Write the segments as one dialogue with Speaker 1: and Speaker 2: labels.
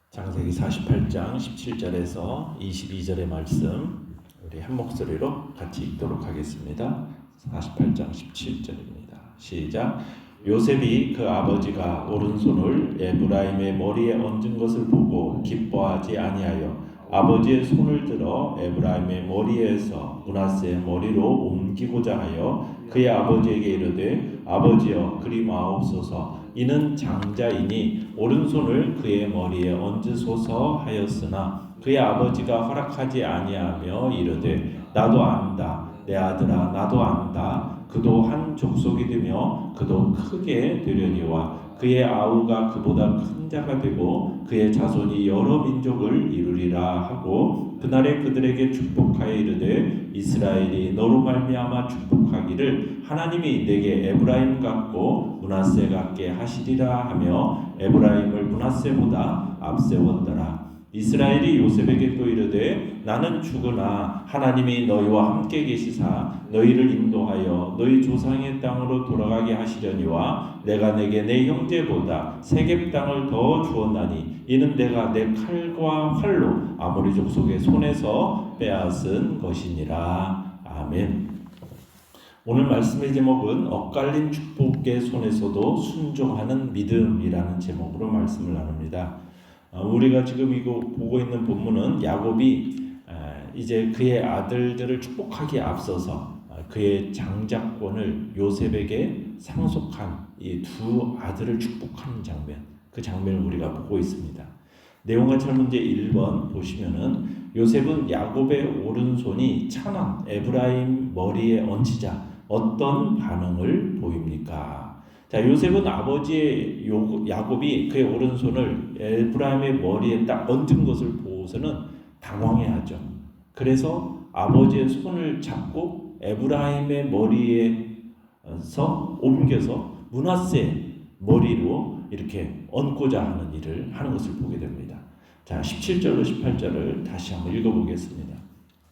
Speaker 1: 창세기 48장 17절에서 22절의 말씀 우리 한 목소리로 같이 읽도록 하겠습니다. 48장 17절입니다. 시작. 요셉이 그 아버지가 오른손을 에브라임의 머리에 얹은 것을 보고 기뻐하지 아니하여 아버지의 손을 들어 에브라임의 머리에서 므낫세의 머리로 옮기고자 하여 그의 아버지에게 이르되 아버지여 그리 마옵소서 이는 장자이니 오른손을 그의 머리에 얹으소서 하였으나 그의 아버지가 허락하지 아니하며 이르되 나도 안다 내 아들아 나도 안다 그도 한 족속이 되며 그도 크게 되려니와 그의 아우가 그보다 큰 자가 되고 그의 자손이 여러 민족을 이루리라 하고 그날에 그들에게 축복하여 이르되 이스라엘이 너로 말미암아 축복하기를 하나님이 내게 에브라임 같고 므낫세 같게 하시리라 하며 에브라임을 므낫세보다 앞세웠더라. 이스라엘이 요셉에게 또 이르되 나는 죽으나 하나님이 너희와 함께 계시사 너희를 인도하여 너희 조상의 땅으로 돌아가게 하시려니와 내가 내게 내 형제보다 세겜 땅을 더 주었나니 이는 내가 내 칼과 활로 아모리 족속의 손에서 빼앗은 것이니라. 아멘. 오늘 말씀의 제목은 엇갈린 축복의 손에서도 순종하는 믿음이라는 제목으로 말씀을 나눕니다. 우리가 지금 이거 보고 있는 본문은 야곱이 이제 그의 아들들을 축복하기에 앞서서 그의 장자권을 요셉에게 상속한 이 두 아들을 축복하는 장면, 그 장면을 우리가 보고 있습니다. 내용과 설문제 1번 보시면은 요셉은 야곱의 오른손이 차남 에브라임 머리에 얹히자 어떤 반응을 보입니까? 자, 요셉은 아버지의 야곱이 그의 오른손을 에브라임의 머리에 딱 얹은 것을 보고서는 당황해하죠. 그래서 아버지의 손을 잡고 에브라임의 머리에서 옮겨서 므낫세 머리로 이렇게 얹고자 하는 일을 하는 것을 보게 됩니다. 자, 17절로 18절을 다시 한번 읽어보겠습니다.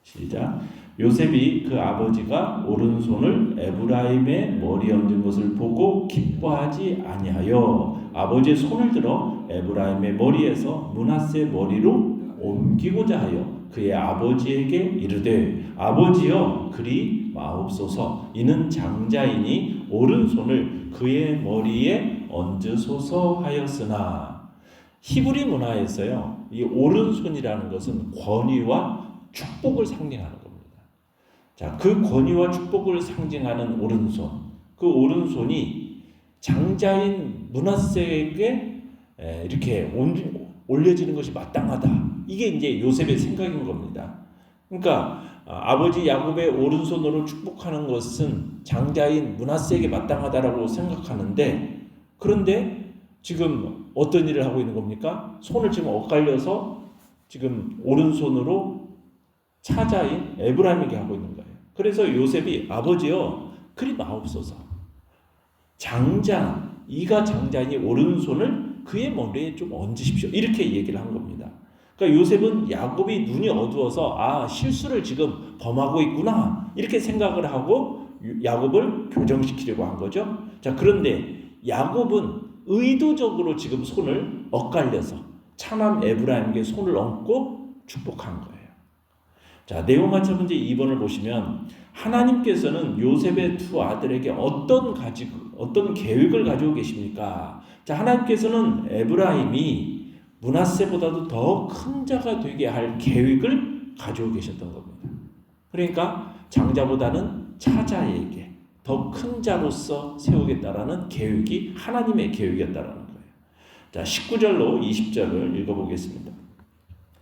Speaker 1: 시작. 요셉이 그 아버지가 오른손을 에브라임의 머리에 얹은 것을 보고 기뻐하지 아니하여 아버지의 손을 들어 에브라임의 머리에서 므낫세 머리로 옮기고자 하여 그의 아버지에게 이르되 아버지여 그리 마옵소서 이는 장자이니 오른손을 그의 머리에 얹으소서 하였으나 히브리 문화에서요 이 오른손이라는 것은 권위와 축복을 상징하는 겁니다. 자, 그 권위와 축복을 상징하는 오른손, 그 오른손이 장자인 므낫세에게 이렇게 올려지는 것이 마땅하다. 이게 이제 요셉의 생각인 겁니다. 그러니까 아버지 야곱의 오른손으로 축복하는 것은 장자인 므낫세에게 마땅하다라고 생각하는데, 그런데 지금 어떤 일을 하고 있는 겁니까? 손을 지금 엇갈려서 지금 오른손으로 차자인 에브라임에게 하고 있는 거예요. 그래서 요셉이 아버지여 그리 마옵소서 장자 이가 장자이니 오른손을 그의 머리에 좀 얹으십시오 이렇게 얘기를 한 겁니다. 그러니까 요셉은 야곱이 눈이 어두워서 실수를 지금 범하고 있구나 이렇게 생각을 하고 야곱을 교정시키려고 한 거죠. 자, 그런데 야곱은 의도적으로 지금 손을 엇갈려서 차남 에브라임에게 손을 얹고 축복한 거예요. 자, 내용 맞춰 문제 2번을 보시면 하나님께서는 요셉의 두 아들에게 어떤 계획을 가지고 계십니까? 자, 하나님께서는 에브라임이 므낫세보다도 더 큰 자가 되게 할 계획을 가지고 계셨던 겁니다. 그러니까 장자보다는 차자에게 더 큰 자로서 세우겠다라는 계획이 하나님의 계획이었다라는 거예요. 자, 19절로 20절을 읽어보겠습니다.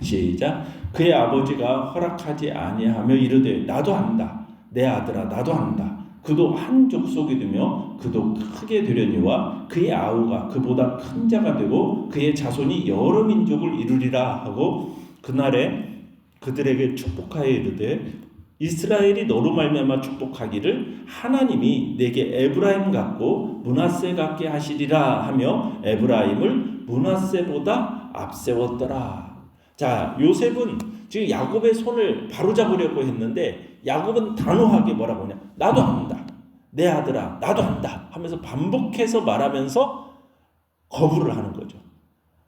Speaker 1: 시작. 그의 아버지가 허락하지 아니하며 이르되 나도 안다 내 아들아 나도 안다 그도 한 족속이 되며 그도 크게 되려니와 그의 아우가 그보다 큰 자가 되고 그의 자손이 여러 민족을 이루리라 하고 그날에 그들에게 축복하여 이르되 이스라엘이 너로 말미암아 축복하기를 하나님이 내게 에브라임 같고 므낫세 같게 하시리라 하며 에브라임을 므낫세보다 앞세웠더라. 자, 요셉은 지금 야곱의 손을 바로잡으려고 했는데 야곱은 단호하게 뭐라고 하냐? 나도 안다. 내 아들아, 나도 안다. 하면서 반복해서 말하면서 거부를 하는 거죠.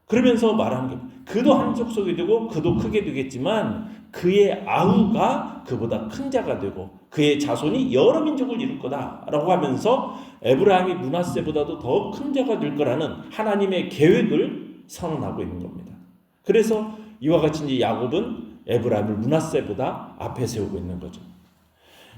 Speaker 1: 그러면서 말하는 게 그도 한 족속이 되고 그도 크게 되겠지만 그의 아우가 그보다 큰 자가 되고 그의 자손이 여러 민족을 이룰 거다라고 하면서 에브라임이 므낫세보다도 더 큰 자가 될 거라는 하나님의 계획을 선언하고 있는 겁니다. 그래서 이와 같이 이제 야곱은 에브라임을 므낫세보다 앞에 세우고 있는 거죠.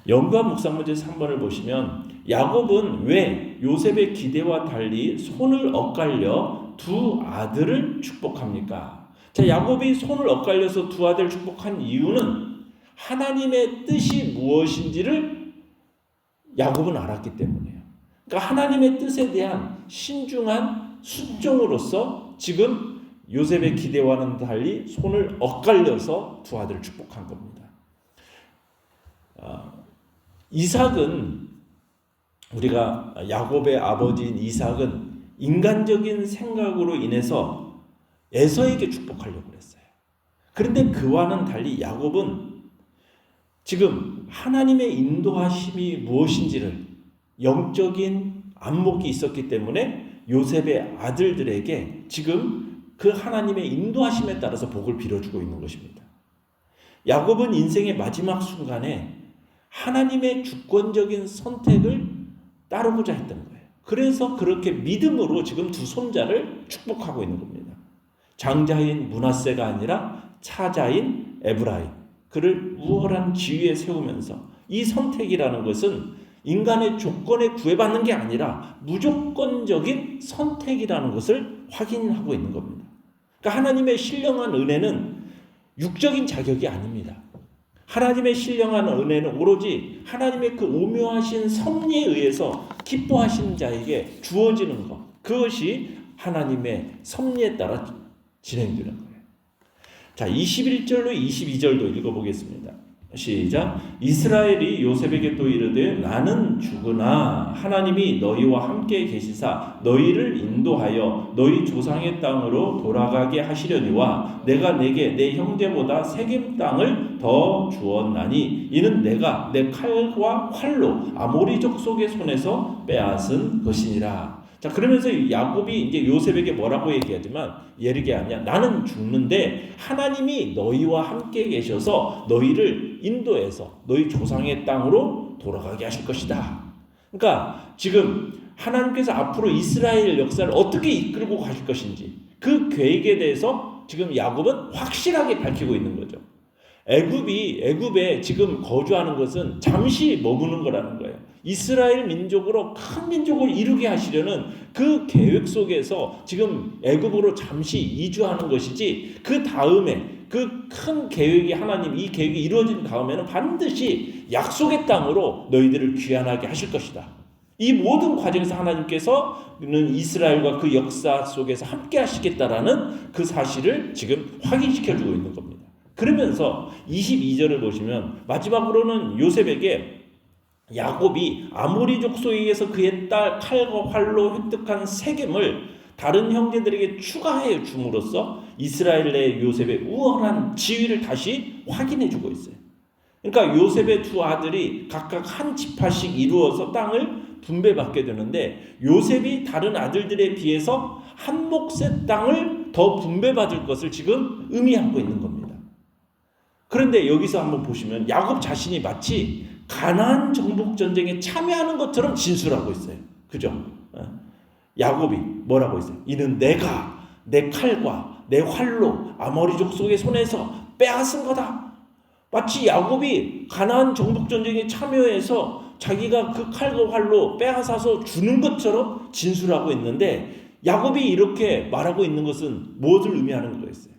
Speaker 1: 연구한 묵상문제 3번을 보시면 야곱은 왜 요셉의 기대와 달리 손을 엇갈려 두 아들을 축복합니까? 자, 야곱이 손을 엇갈려서 두 아들을 축복한 이유는 하나님의 뜻이 무엇인지를 야곱은 알았기 때문이에요. 그러니까 하나님의 뜻에 대한 신중한 순종으로서 지금 요셉의 기대와는 달리 손을 엇갈려서 두 아들을 축복한 겁니다. 이삭은 우리가 야곱의 아버지인 이삭은 인간적인 생각으로 인해서 에서에게 축복하려고 했어요. 그런데 그와는 달리 야곱은 지금 하나님의 인도하심이 무엇인지를 영적인 안목이 있었기 때문에 요셉의 아들들에게 지금 그 하나님의 인도하심에 따라서 복을 빌어주고 있는 것입니다. 야곱은 인생의 마지막 순간에 하나님의 주권적인 선택을 따르고자 했던 거예요. 그래서 그렇게 믿음으로 지금 두 손자를 축복하고 있는 겁니다. 장자인 므낫세가 아니라 차자인 에브라임, 그를 우월한 지위에 세우면서 이 선택이라는 것은 인간의 조건에 구애받는 게 아니라 무조건적인 선택이라는 것을 확인하고 있는 겁니다. 그러니까 하나님의 신령한 은혜는 육적인 자격이 아닙니다. 하나님의 신령한 은혜는 오로지 하나님의 그 오묘하신 섭리에 의해서 기뻐하신 자에게 주어지는 것, 그것이 하나님의 섭리에 따라 진행되는 거예요. 자, 21절로 22절도 읽어보겠습니다. 시작. 이스라엘이 요셉에게 또 이르되 나는 죽으나 하나님이 너희와 함께 계시사 너희를 인도하여 너희 조상의 땅으로 돌아가게 하시려니와 내가 내게 내 형제보다 세겜 땅을 더 주었나니 이는 내가 내 칼과 활로 아모리 족속의 손에서 빼앗은 것이니라. 자, 그러면서 야곱이 이제 요셉에게 뭐라고 얘기하지만 예르게 아니야. 나는 죽는데 하나님이 너희와 함께 계셔서 너희를 인도해서 너희 조상의 땅으로 돌아가게 하실 것이다. 그러니까 지금 하나님께서 앞으로 이스라엘 역사를 어떻게 이끌고 가실 것인지 그 계획에 대해서 지금 야곱은 확실하게 밝히고 있는 거죠. 애굽에 지금 거주하는 것은 잠시 머무는 거라는 거예요. 이스라엘 민족으로 큰 민족을 이루게 하시려는 그 계획 속에서 지금 애굽으로 잠시 이주하는 것이지, 그 다음에 그 큰 계획이 하나님 이 계획이 이루어진 다음에는 반드시 약속의 땅으로 너희들을 귀환하게 하실 것이다. 이 모든 과정에서 하나님께서는 이스라엘과 그 역사 속에서 함께 하시겠다라는 그 사실을 지금 확인시켜주고 있는 겁니다. 그러면서 22절을 보시면 마지막으로는 요셉에게 야곱이 아모리 족속에 의해서 그의 딸 칼과 활로 획득한 세겜을 다른 형제들에게 추가해 줌으로써 이스라엘 내 요셉의 우월한 지위를 다시 확인해 주고 있어요. 그러니까 요셉의 두 아들이 각각 한 지파씩 이루어서 땅을 분배받게 되는데 요셉이 다른 아들들에 비해서 한 몫의 땅을 더 분배받을 것을 지금 의미하고 있는 겁니다. 그런데 여기서 한번 보시면 야곱 자신이 마치 가나안 정복 전쟁에 참여하는 것처럼 진술하고 있어요. 그죠? 야곱이 뭐라고 했어요? 이는 내가 내 칼과 내 활로 아모리 족속의 손에서 빼앗은 거다. 마치 야곱이 가나안 정복 전쟁에 참여해서 자기가 그 칼과 활로 빼앗아서 주는 것처럼 진술하고 있는데, 야곱이 이렇게 말하고 있는 것은 무엇을 의미하는 거였어요?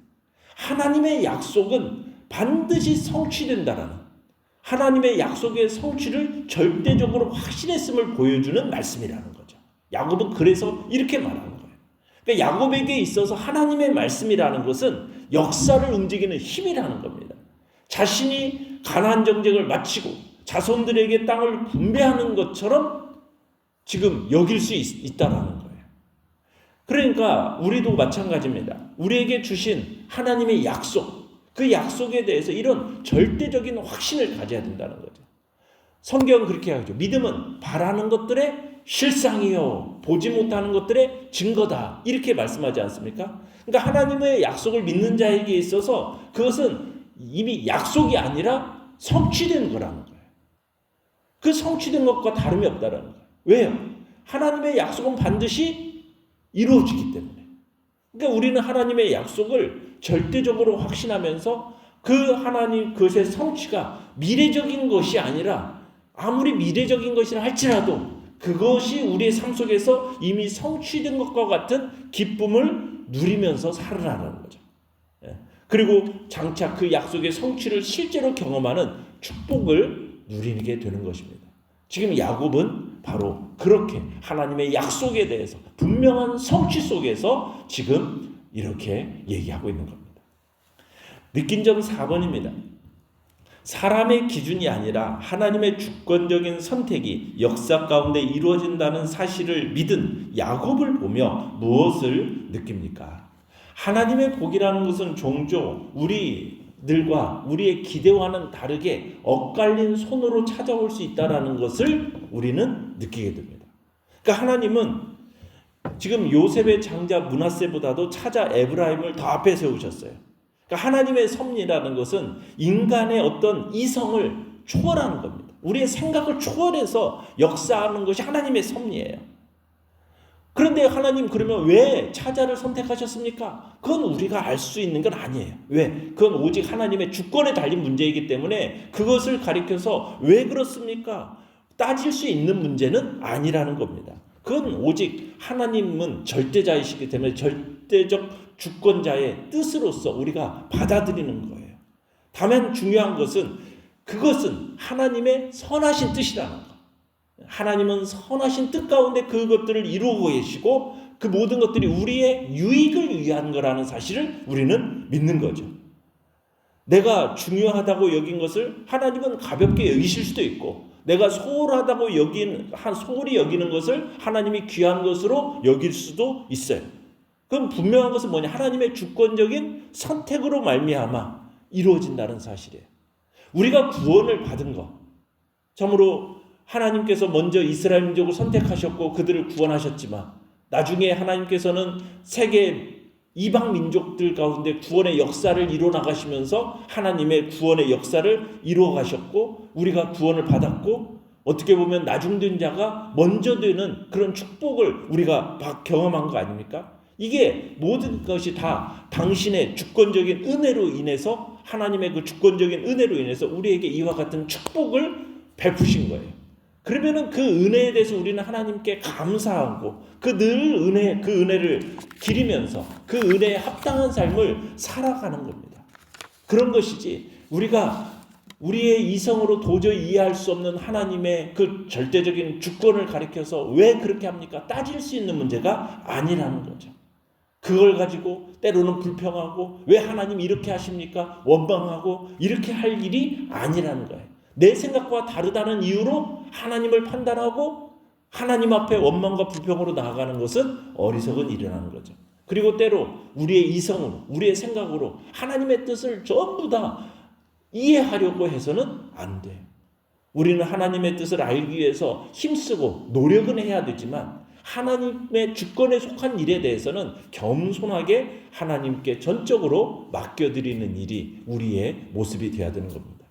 Speaker 1: 하나님의 약속은 반드시 성취된다라는, 하나님의 약속의 성취를 절대적으로 확신했음을 보여주는 말씀이라는 거죠. 야곱은 그래서 이렇게 말하는 거예요. 그러니까 야곱에게 있어서 하나님의 말씀이라는 것은 역사를 움직이는 힘이라는 겁니다. 자신이 가나안 정쟁을 마치고 자손들에게 땅을 분배하는 것처럼 지금 여길 수 있다라는 거예요. 그러니까 우리도 마찬가지입니다. 우리에게 주신 하나님의 약속, 그 약속에 대해서 이런 절대적인 확신을 가져야 된다는 거죠. 성경은 그렇게 하죠. 믿음은 바라는 것들의 실상이요 보지 못하는 것들의 증거다 이렇게 말씀하지 않습니까? 그러니까 하나님의 약속을 믿는 자에게 있어서 그것은 이미 약속이 아니라 성취된 거라는 거예요. 그 성취된 것과 다름이 없다라는 거예요. 왜요? 하나님의 약속은 반드시 이루어지기 때문에. 그러니까 우리는 하나님의 약속을 절대적으로 확신하면서 그 하나님 그것의 성취가 미래적인 것이 아니라 아무리 미래적인 것이라 할지라도 그것이 우리의 삶 속에서 이미 성취된 것과 같은 기쁨을 누리면서 살아가는 거죠. 그리고 장차 그 약속의 성취를 실제로 경험하는 축복을 누리게 되는 것입니다. 지금 야곱은 바로 그렇게 하나님의 약속에 대해서 분명한 성취 속에서 지금 이렇게 얘기하고 있는 겁니다. 느낀 점 4번입니다. 사람의 기준이 아니라 하나님의 주권적인 선택이 역사 가운데 이루어진다는 사실을 믿은 야곱을 보며 무엇을 느낍니까? 하나님의 복이라는 것은 종종 우리들과 우리의 기대와는 다르게 엇갈린 손으로 찾아올 수 있다는 것을 우리는 느끼게 됩니다. 그러니까 하나님은 지금 요셉의 장자 므낫세보다도 차자 에브라임을 더 앞에 세우셨어요. 그러니까 하나님의 섭리라는 것은 인간의 어떤 이성을 초월하는 겁니다. 우리의 생각을 초월해서 역사하는 것이 하나님의 섭리예요. 그런데 하나님 그러면 왜 차자를 선택하셨습니까? 그건 우리가 알 수 있는 건 아니에요. 왜? 그건 오직 하나님의 주권에 달린 문제이기 때문에 그것을 가리켜서 왜 그렇습니까? 따질 수 있는 문제는 아니라는 겁니다. 그건 오직 하나님은 절대자이시기 때문에 절대적 주권자의 뜻으로서 우리가 받아들이는 거예요. 다만 중요한 것은 그것은 하나님의 선하신 뜻이라는 거. 하나님은 선하신 뜻 가운데 그것들을 이루고 계시고 그 모든 것들이 우리의 유익을 위한 거라는 사실을 우리는 믿는 거죠. 내가 중요하다고 여긴 것을 하나님은 가볍게 여기실 수도 있고 내가 소홀하다고 소홀히 여기는 것을 하나님이 귀한 것으로 여길 수도 있어요. 그럼 분명한 것은 뭐냐? 하나님의 주권적인 선택으로 말미암아 이루어진다는 사실이에요. 우리가 구원을 받은 것, 참으로 하나님께서 먼저 이스라엘 민족을 선택하셨고 그들을 구원하셨지만 나중에 하나님께서는 세계 이방 민족들 가운데 구원의 역사를 이루어 나가시면서 하나님의 구원의 역사를 이루어 가셨고 우리가 구원을 받았고 어떻게 보면 나중된 자가 먼저 되는 그런 축복을 우리가 경험한 거 아닙니까? 이게 모든 것이 다 당신의 주권적인 은혜로 인해서 하나님의 그 주권적인 은혜로 인해서 우리에게 이와 같은 축복을 베푸신 거예요. 그러면은 그 은혜에 대해서 우리는 하나님께 감사하고 그 은혜를 기리면서 그 은혜에 합당한 삶을 살아가는 겁니다. 그런 것이지 우리가 우리의 이성으로 도저히 이해할 수 없는 하나님의 그 절대적인 주권을 가리켜서 왜 그렇게 합니까? 따질 수 있는 문제가 아니라는 거죠. 그걸 가지고 때로는 불평하고 왜 하나님 이렇게 하십니까? 원망하고 이렇게 할 일이 아니라는 거예요. 내 생각과 다르다는 이유로 하나님을 판단하고 하나님 앞에 원망과 불평으로 나아가는 것은 어리석은 일이라는 거죠. 그리고 때로 우리의 이성으로 우리의 생각으로 하나님의 뜻을 전부 다 이해하려고 해서는 안 돼요. 우리는 하나님의 뜻을 알기 위해서 힘쓰고 노력은 해야 되지만 하나님의 주권에 속한 일에 대해서는 겸손하게 하나님께 전적으로 맡겨드리는 일이 우리의 모습이 되어야 되는 겁니다.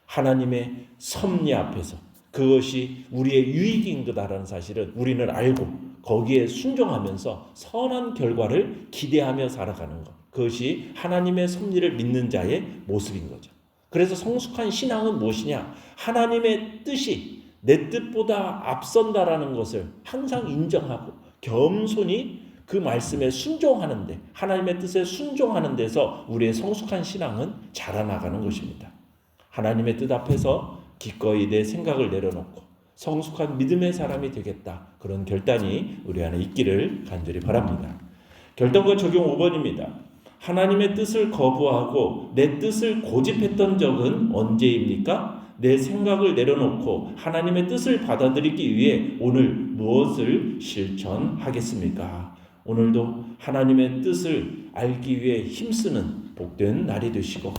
Speaker 1: 하나님의 섭리 앞에서 그것이 우리의 유익인 거다라는 사실을 우리는 알고 거기에 순종하면서 선한 결과를 기대하며 살아가는 것. 그것이 하나님의 섭리를 믿는 자의 모습인 거죠. 그래서 성숙한 신앙은 무엇이냐? 하나님의 뜻이 내 뜻보다 앞선다라는 것을 항상 인정하고 겸손히 그 말씀에 순종하는데 하나님의 뜻에 순종하는 데서 우리의 성숙한 신앙은 자라나가는 것입니다. 하나님의 뜻 앞에서 기꺼이 내 생각을 내려놓고 성숙한 믿음의 사람이 되겠다. 그런 결단이 우리 안에 있기를 간절히 바랍니다. 결단과 적용 5번입니다. 하나님의 뜻을 거부하고 내 뜻을 고집했던 적은 언제입니까? 내 생각을 내려놓고 하나님의 뜻을 받아들이기 위해 오늘 무엇을 실천하겠습니까? 오늘도 하나님의 뜻을 알기 위해 힘쓰는 복된 날이 되시고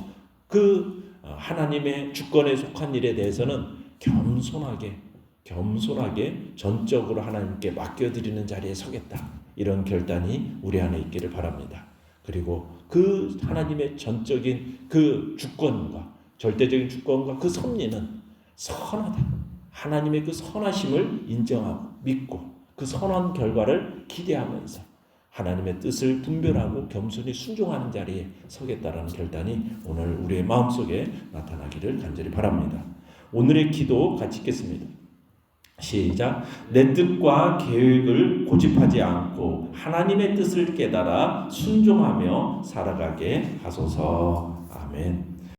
Speaker 1: 그 하나님의 주권에 속한 일에 대해서는 겸손하게 겸손하게 전적으로 하나님께 맡겨드리는 자리에 서겠다. 이런 결단이 우리 안에 있기를 바랍니다. 그리고 그 하나님의 전적인 그 주권과 절대적인 주권과 그 섭리는 선하다. 하나님의 그 선하심을 인정하고 믿고 그 선한 결과를 기대하면서 하나님의 뜻을 분별하고 겸손히 순종하는 자리에 서겠다라는 결단이 오늘 우리의 마음속에 나타나기를 간절히 바랍니다. 오늘의 기도 같이 읽겠습니다. 시작. 내 뜻과 계획을 고집하지 않고 하나님의 뜻을 깨달아 순종하며 살아가게 하소서. 아멘.